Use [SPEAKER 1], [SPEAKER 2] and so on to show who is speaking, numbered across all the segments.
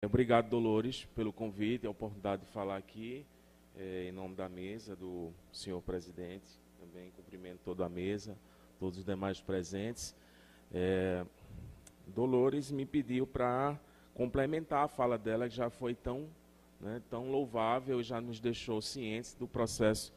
[SPEAKER 1] Obrigado, Dolores, pelo convite e a oportunidade de falar aqui em nome da mesa, do senhor presidente. Também cumprimento toda a mesa, todos os demais presentes. Dolores me pediu para complementar a fala dela, que já foi tão louvável e já nos deixou cientes do processo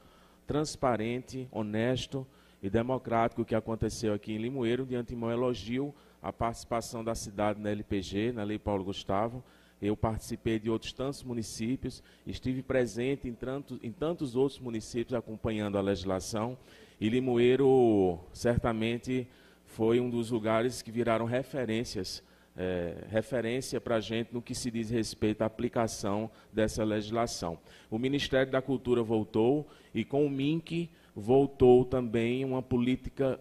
[SPEAKER 1] transparente, honesto e democrático que aconteceu aqui em Limoeiro. De antemão, elogio a participação da cidade na LPG, na Lei Paulo Gustavo. Eu participei de outros tantos municípios, estive presente em tantos outros municípios acompanhando a legislação, e Limoeiro certamente foi um dos lugares que viraram referência para a gente no que se diz respeito à aplicação dessa legislação. O Ministério da Cultura voltou, e com o MINC voltou também uma política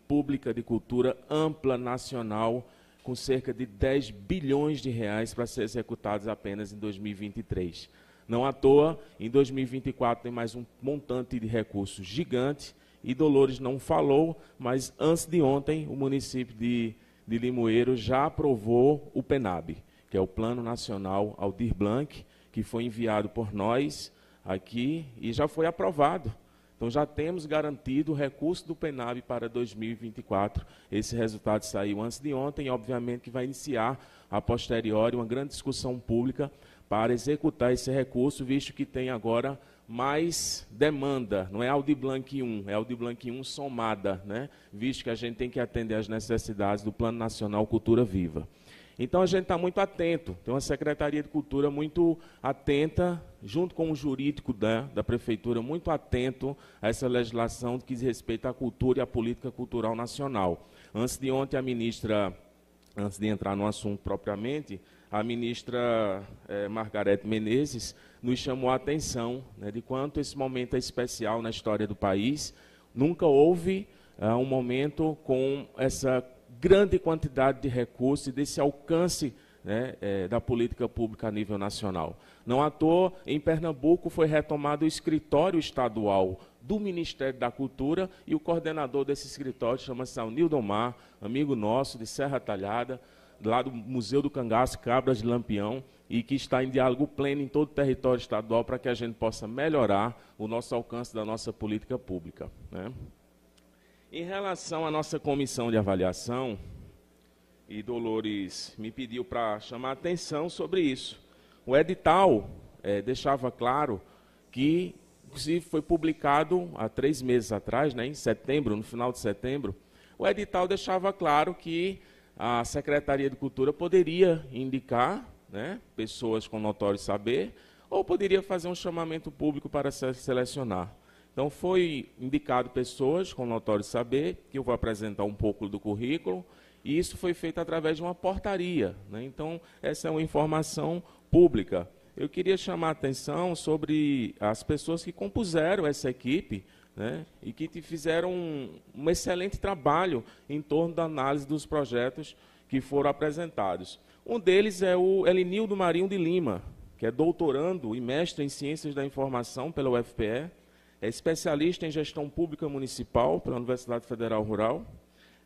[SPEAKER 1] pública de cultura ampla, nacional, com cerca de 10 bilhões de reais para ser executados apenas em 2023. Não à toa, em 2024 tem mais um montante de recursos gigante, e Dolores não falou, mas antes de ontem o município de Limoeiro já aprovou o PNAB, que é o Plano Nacional Aldir Blanc, que foi enviado por nós aqui e já foi aprovado. Então, já temos garantido o recurso do PNAB para 2024. Esse resultado saiu antes de ontem e, obviamente, que vai iniciar, a posteriori, uma grande discussão pública para executar esse recurso, visto que tem agora mais demanda. Não é Aldir Blanc 1, é Aldir Blanc 1 somada, né? Visto que a gente tem que atender às necessidades do Plano Nacional Cultura Viva. Então, a gente está muito atento, tem uma Secretaria de Cultura muito atenta, junto com o jurídico da Prefeitura, muito atento a essa legislação que diz respeito à cultura e à política cultural nacional. Antes de ontem, a ministra, antes de entrar no assunto propriamente, a ministra Margarete Menezes nos chamou a atenção, né, de quanto esse momento é especial na história do país. Nunca houve um momento com essa grande quantidade de recursos e desse alcance, né, da política pública a nível nacional. Não à toa, em Pernambuco foi retomado o escritório estadual do Ministério da Cultura, e o coordenador desse escritório chama-se Nildo Mar, amigo nosso de Serra Talhada, lá do Museu do Cangaço, Cabras de Lampião, e que está em diálogo pleno em todo o território estadual para que a gente possa melhorar o nosso alcance da nossa política pública, né? Em relação à nossa comissão de avaliação, e Dolores me pediu para chamar a atenção sobre isso. O edital deixava claro que, inclusive foi publicado há 3 meses atrás, né, em setembro, no final de setembro, o edital deixava claro que a Secretaria de Cultura poderia indicar, né, pessoas com notório saber, ou poderia fazer um chamamento público para se selecionar. Então, foi indicado pessoas com notório saber, que eu vou apresentar um pouco do currículo, e isso foi feito através de uma portaria, né? Então, essa é uma informação pública. Eu queria chamar a atenção sobre as pessoas que compuseram essa equipe, né, e que fizeram um excelente trabalho em torno da análise dos projetos que foram apresentados. Um deles é o Elinildo Marinho de Lima, que é doutorando e mestre em Ciências da Informação pela UFPE, é especialista em gestão pública municipal pela Universidade Federal Rural,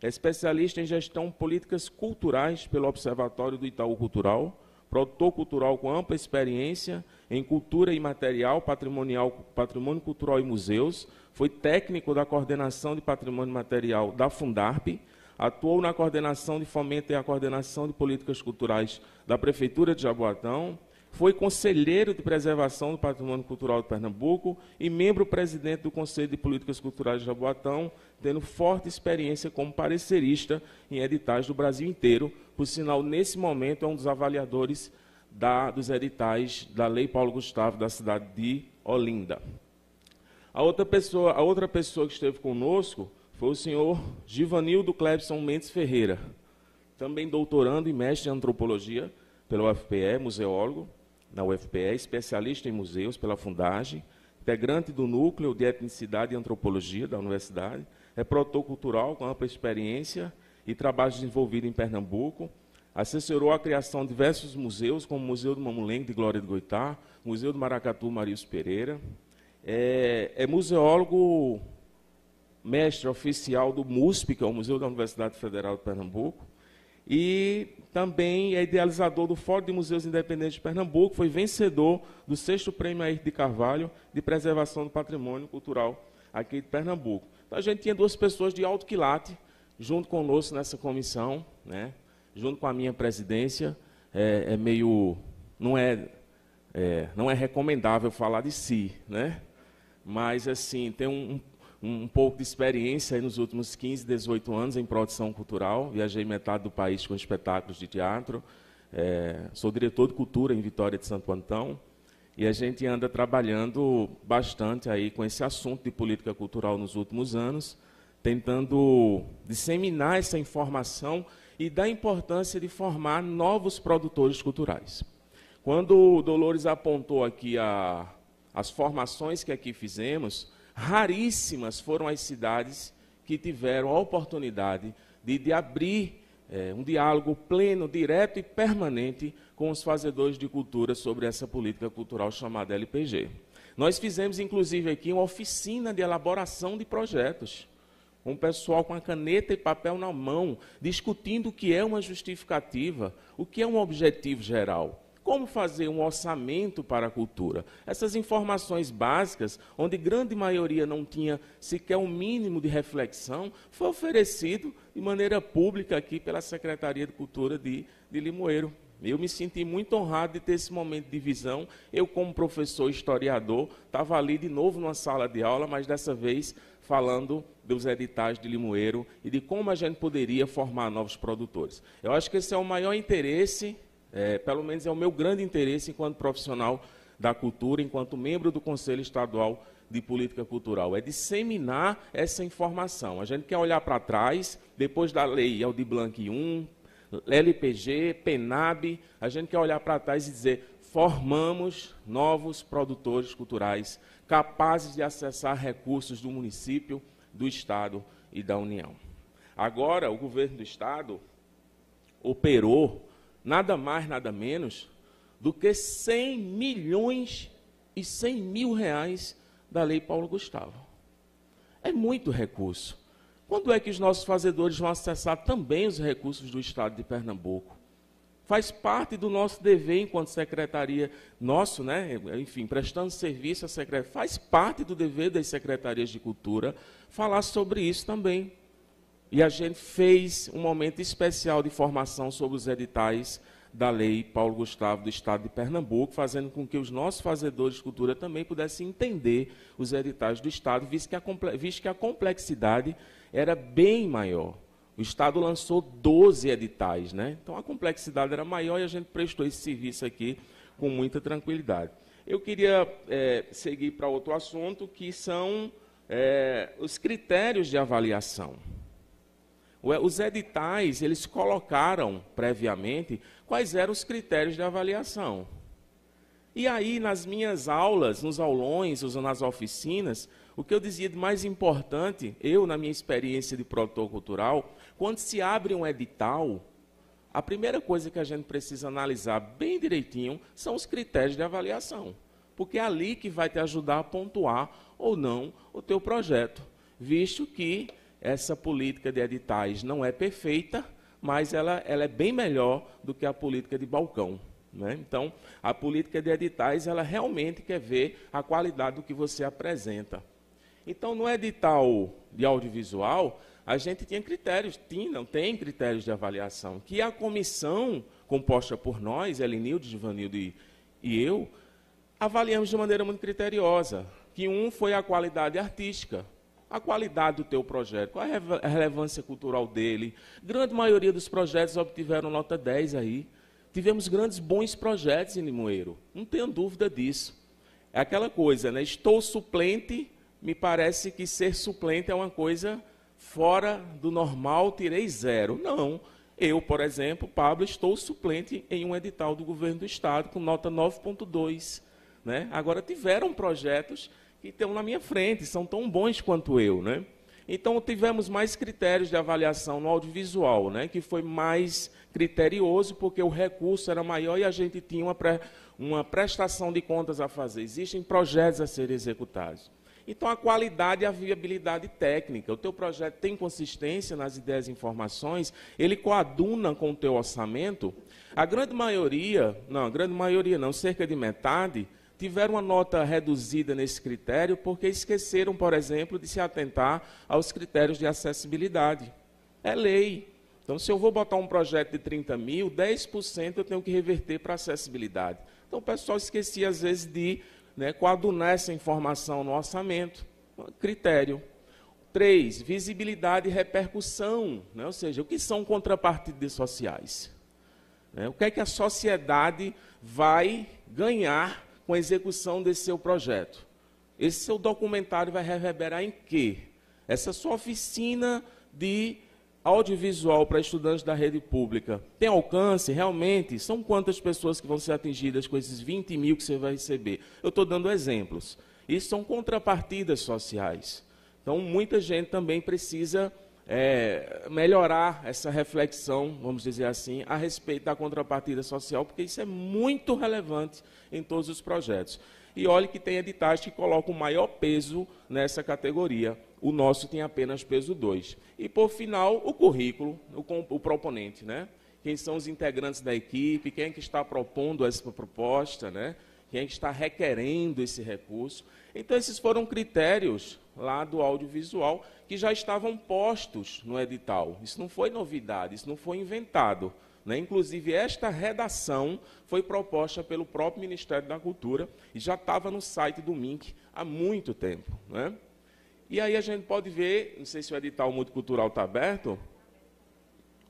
[SPEAKER 1] é especialista em gestão políticas culturais pelo Observatório do Itaú Cultural, produtor cultural com ampla experiência em cultura imaterial, patrimônio cultural e museus, foi técnico da coordenação de patrimônio material da Fundarp, atuou na coordenação de fomento e a coordenação de políticas culturais da Prefeitura de Jaboatão, foi conselheiro de preservação do patrimônio cultural de Pernambuco e membro-presidente do Conselho de Políticas Culturais de Jaboatão, tendo forte experiência como parecerista em editais do Brasil inteiro. Por sinal, nesse momento, é um dos avaliadores dos editais da Lei Paulo Gustavo, da cidade de Olinda. A outra pessoa que esteve conosco foi o senhor Givanildo Clebson Mendes Ferreira, também doutorando e mestre em antropologia pela UFPE, museólogo na UFPE, especialista em museus pela Fundagem, integrante do Núcleo de Etnicidade e Antropologia da Universidade, é produtor cultural com ampla experiência e trabalho desenvolvido em Pernambuco, assessorou a criação de diversos museus, como o Museu do Mamulengo de Glória de Goitá, Museu do Maracatu Marius Pereira, é museólogo mestre oficial do MUSP, que é o Museu da Universidade Federal de Pernambuco, e também é idealizador do Fórum de Museus Independentes de Pernambuco, foi vencedor do 6º Prêmio Ayrton de Carvalho de Preservação do Patrimônio Cultural aqui de Pernambuco. Então, a gente tinha 2 pessoas de alto quilate junto conosco nessa comissão, né? Junto com a minha presidência. Não é recomendável falar de si, né? Mas, assim, tem um pouco de experiência aí nos últimos 15, 18 anos em produção cultural. Viajei metade do país com espetáculos de teatro. Sou diretor de cultura em Vitória de Santo Antão. E a gente anda trabalhando bastante aí com esse assunto de política cultural nos últimos anos, tentando disseminar essa informação e dar importância de formar novos produtores culturais. Quando o Dolores apontou aqui as formações que aqui fizemos, raríssimas foram as cidades que tiveram a oportunidade de abrir um diálogo pleno, direto e permanente com os fazedores de cultura sobre essa política cultural chamada LPG. Nós fizemos, inclusive, aqui uma oficina de elaboração de projetos, com o pessoal com a caneta e papel na mão, discutindo o que é uma justificativa, o que é um objetivo geral. Como fazer um orçamento para a cultura? Essas informações básicas, onde grande maioria não tinha sequer um mínimo de reflexão, foi oferecido de maneira pública aqui pela Secretaria de Cultura de Limoeiro. Eu me senti muito honrado de ter esse momento de visão. Eu, como professor historiador, estava ali de novo numa sala de aula, mas dessa vez falando dos editais de Limoeiro e de como a gente poderia formar novos produtores. Eu acho que esse é o maior interesse, pelo menos é o meu grande interesse enquanto profissional da cultura, enquanto membro do Conselho Estadual de Política Cultural, é disseminar essa informação. A gente quer olhar para trás, depois da Lei Aldir Blanc I, LPG, PENAB, a gente quer olhar para trás e dizer, formamos novos produtores culturais capazes de acessar recursos do município, do Estado e da União. Agora, o governo do Estado operou nada mais, nada menos do que 100 milhões e 100 mil reais da Lei Paulo Gustavo. É muito recurso. Quando é que os nossos fazedores vão acessar também os recursos do Estado de Pernambuco? Faz parte do nosso dever enquanto secretaria, nosso, né? Enfim, prestando serviço à secretaria, faz parte do dever das secretarias de cultura falar sobre isso também. E a gente fez um momento especial de formação sobre os editais da Lei Paulo Gustavo do Estado de Pernambuco, fazendo com que os nossos fazedores de cultura também pudessem entender os editais do Estado, visto que a complexidade era bem maior. O Estado lançou 12 editais, né? Então a complexidade era maior e a gente prestou esse serviço aqui com muita tranquilidade. Eu queria seguir para outro assunto, que são os critérios de avaliação. Os editais, eles colocaram previamente quais eram os critérios de avaliação. E aí, nas minhas aulas, nos aulões, nas oficinas, o que eu dizia de mais importante, na minha experiência de produtor cultural, quando se abre um edital, a primeira coisa que a gente precisa analisar bem direitinho são os critérios de avaliação. Porque é ali que vai te ajudar a pontuar ou não o teu projeto, visto que essa política de editais não é perfeita, mas ela é bem melhor do que a política de balcão, né? Então, a política de editais, ela realmente quer ver a qualidade do que você apresenta. Então, no edital de audiovisual, a gente tinha critérios, tem critérios de avaliação, que a comissão, composta por nós, Elenilde, Givanildo e eu, avaliamos de maneira muito criteriosa, que foi a qualidade artística, a qualidade do teu projeto, qual é a relevância cultural dele. Grande maioria dos projetos obtiveram nota 10 aí. Tivemos grandes, bons projetos em Limoeiro, não tenho dúvida disso. É aquela coisa, né? Estou suplente, me parece que ser suplente é uma coisa fora do normal, tirei 0. Não, eu, por exemplo, Pablo, estou suplente em um edital do governo do Estado com nota 9.2. Né? Agora, tiveram projetos que estão na minha frente, são tão bons quanto eu, né? Então, tivemos mais critérios de avaliação no audiovisual, né? Que foi mais criterioso, porque o recurso era maior e a gente tinha uma prestação de contas a fazer. Existem projetos a serem executados. Então, a qualidade e a viabilidade técnica. O teu projeto tem consistência nas ideias e informações, ele coaduna com o teu orçamento. A grande maioria não, cerca de metade, tiveram uma nota reduzida nesse critério porque esqueceram, por exemplo, de se atentar aos critérios de acessibilidade. É lei. Então, se eu vou botar um projeto de 30 mil, 10% eu tenho que reverter para acessibilidade. Então, o pessoal esquecia, às vezes, de coadunar essa informação no orçamento. Critério. 3, visibilidade e repercussão. Ou seja, o que são contrapartidas sociais? O que é que a sociedade vai ganhar com a execução desse seu projeto? Esse seu documentário vai reverberar em quê? Essa sua oficina de audiovisual para estudantes da rede pública tem alcance? Realmente? São quantas pessoas que vão ser atingidas com esses 20 mil que você vai receber? Eu estou dando exemplos. Isso são contrapartidas sociais. Então, muita gente também precisa melhorar essa reflexão, vamos dizer assim, a respeito da contrapartida social, porque isso é muito relevante em todos os projetos. E olhe que tem editais que colocam o maior peso nessa categoria. O nosso tem apenas peso 2. E, por final, o currículo, o proponente. Quem são os integrantes da equipe, quem é que está propondo essa proposta, quem é que está requerendo esse recurso. Então, esses foram critérios lá do audiovisual que já estavam postos no edital. Isso não foi novidade, isso não foi inventado. Inclusive, esta redação foi proposta pelo próprio Ministério da Cultura e já estava no site do MINC há muito tempo. E aí a gente pode ver, não sei se o edital multicultural está aberto,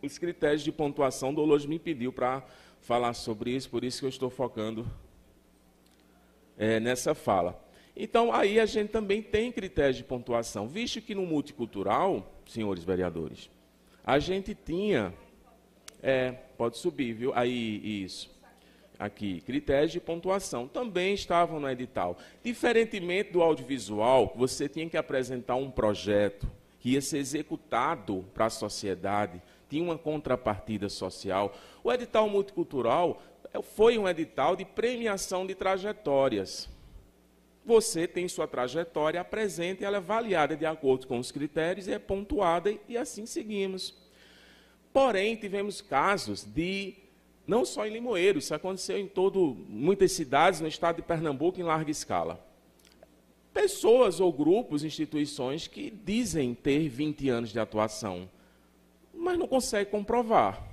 [SPEAKER 1] os critérios de pontuação. O Dolores me pediu para falar sobre isso, por isso que eu estou focando nessa fala. Então, aí a gente também tem critérios de pontuação, visto que no multicultural, senhores vereadores, a gente tinha... pode subir, viu? Aí, isso. Aqui, critérios de pontuação. Também estavam no edital. Diferentemente do audiovisual, você tinha que apresentar um projeto que ia ser executado para a sociedade, tinha uma contrapartida social. O edital multicultural foi um edital de premiação de trajetórias. Você tem sua trajetória, apresenta e ela é avaliada de acordo com os critérios e é pontuada e assim seguimos. Porém, tivemos casos de, não só em Limoeiro, isso aconteceu em muitas cidades no estado de Pernambuco em larga escala. Pessoas ou grupos, instituições que dizem ter 20 anos de atuação, mas não conseguem comprovar.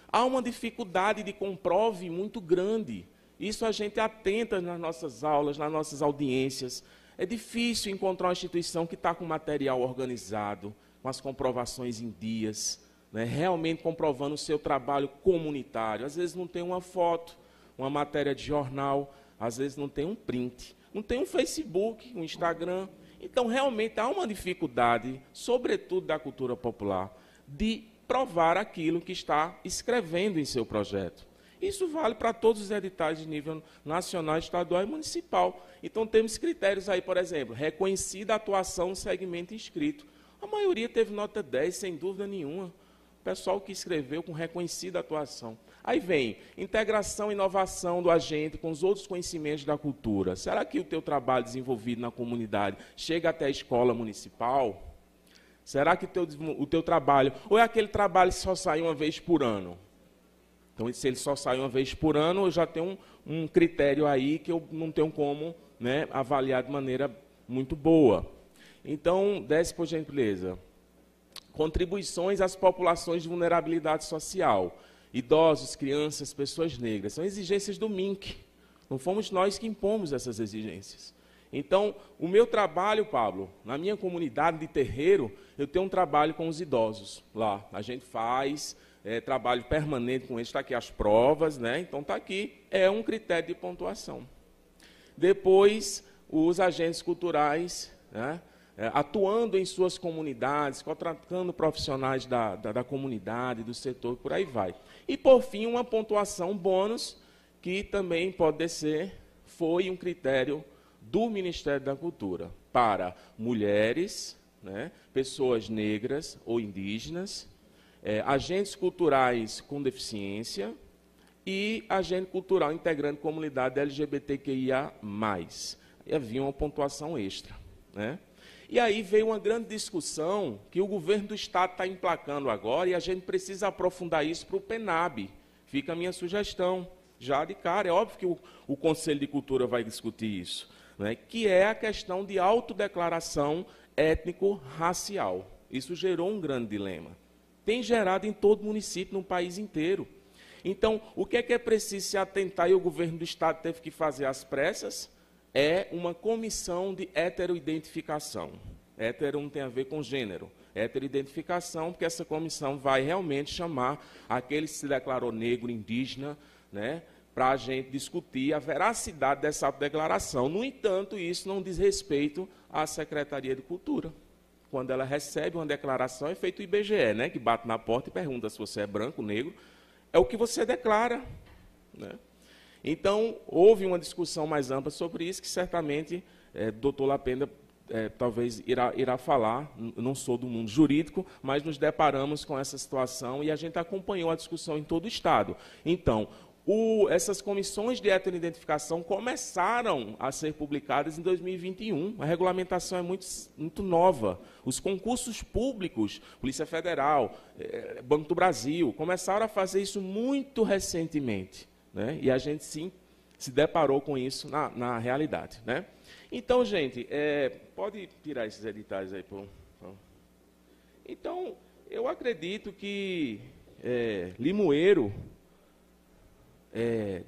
[SPEAKER 1] Há uma dificuldade de comprove muito grande. Isso a gente atenta nas nossas aulas, nas nossas audiências. É difícil encontrar uma instituição que está com material organizado, com as comprovações em dias, realmente comprovando o seu trabalho comunitário. Às vezes não tem uma foto, uma matéria de jornal, às vezes não tem um print, não tem um Facebook, um Instagram. Então, realmente, há uma dificuldade, sobretudo da cultura popular, de provar aquilo que está escrevendo em seu projeto. Isso vale para todos os editais de nível nacional, estadual e municipal. Então, temos critérios aí, por exemplo, reconhecida a atuação no segmento inscrito. A maioria teve nota 10, sem dúvida nenhuma. O pessoal que escreveu com reconhecida atuação. Aí vem integração e inovação do agente com os outros conhecimentos da cultura. Será que o teu trabalho desenvolvido na comunidade chega até a escola municipal? Será que o teu trabalho... Ou é aquele trabalho que só sai uma vez por ano? Então, se ele só sai uma vez por ano, eu já tenho um critério aí que eu não tenho como avaliar de maneira muito boa. Então, desce por gentileza. Contribuições às populações de vulnerabilidade social. Idosos, crianças, pessoas negras. São exigências do MINC. Não fomos nós que impomos essas exigências. Então, o meu trabalho, Pablo, na minha comunidade de terreiro, eu tenho um trabalho com os idosos lá. A gente faz trabalho permanente com eles. Está aqui as provas, Então, está aqui. É um critério de pontuação. Depois, os agentes culturais, atuando em suas comunidades, contratando profissionais da comunidade, do setor, por aí vai. E, por fim, uma pontuação bônus, que também pode ser, foi um critério do Ministério da Cultura, para mulheres, pessoas negras ou indígenas, agentes culturais com deficiência e agente cultural integrante comunidade LGBTQIA+. E havia uma pontuação extra. né? E aí veio uma grande discussão que o governo do Estado está emplacando agora, e a gente precisa aprofundar isso para o PENAB. Fica a minha sugestão, já de cara. É óbvio que o Conselho de Cultura vai discutir isso, né? Que é a questão de autodeclaração étnico-racial. Isso gerou um grande dilema. Tem gerado em todo município, no país inteiro. Então, o que é preciso se atentar, e o governo do Estado teve que fazer às pressas, é uma comissão de heteroidentificação. Hétero não tem a ver com gênero. Heteroidentificação, porque essa comissão vai realmente chamar aquele que se declarou negro, indígena, né, para a gente discutir a veracidade dessa autodeclaração. No entanto, isso não diz respeito à Secretaria de Cultura. Quando ela recebe uma declaração, é feito o IBGE, né, que bate na porta e pergunta se você é branco, negro. É o que você declara, né? Então, houve uma discussão mais ampla sobre isso, que certamente doutor Lapenda talvez irá falar. Não sou do mundo jurídico, mas nos deparamos com essa situação e a gente acompanhou a discussão em todo o Estado. Então, essas comissões de heteroidentificação começaram a ser publicadas em 2021. A regulamentação é muito nova. Os concursos públicos, Polícia Federal, Banco do Brasil, começaram a fazer isso muito recentemente, né? E a gente, sim, se deparou com isso na realidade, né? Então, gente, pode tirar esses editais aí, por favor. Então, eu acredito que Limoeiro,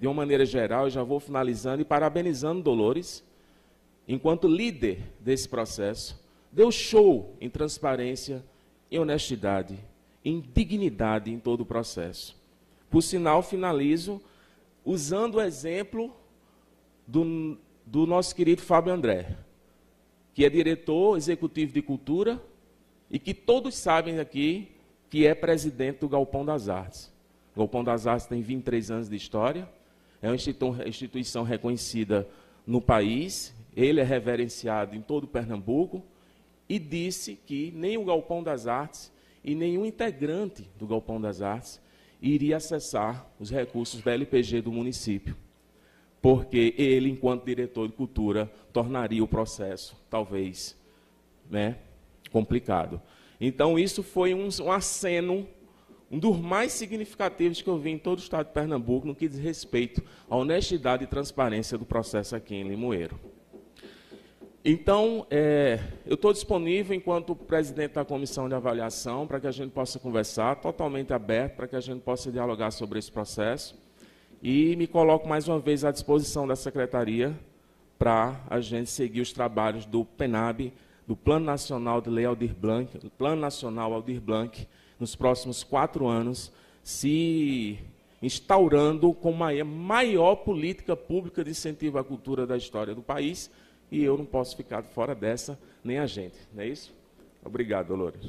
[SPEAKER 1] de uma maneira geral, eu já vou finalizando e parabenizando Dolores, enquanto líder desse processo, deu show em transparência, em honestidade, em dignidade em todo o processo. Por sinal, finalizo usando o exemplo do nosso querido Fábio André, que é diretor executivo de cultura e que todos sabem aqui que é presidente do Galpão das Artes. O Galpão das Artes tem 23 anos de história, é uma instituição reconhecida no país, ele é reverenciado em todo Pernambuco, e disse que nem o Galpão das Artes e nenhum integrante do Galpão das Artes iria acessar os recursos da LPG do município, porque ele, enquanto diretor de cultura, tornaria o processo, talvez, né, complicado. Então, isso foi um aceno, um dos mais significativos que eu vi em todo o estado de Pernambuco, no que diz respeito à honestidade e transparência do processo aqui em Limoeiro. Então, eu estou disponível, enquanto presidente da comissão de avaliação, para que a gente possa conversar, totalmente aberto, para que a gente possa dialogar sobre esse processo. E me coloco mais uma vez à disposição da secretaria para a gente seguir os trabalhos do PENAB, do Plano Nacional de Lei Aldir Blanc, Plano Nacional Aldir Blanc, nos próximos 4 anos, se instaurando como a maior política pública de incentivo à cultura da história do país, e eu não posso ficar fora dessa, nem a gente. Não é isso? Obrigado, Dolores.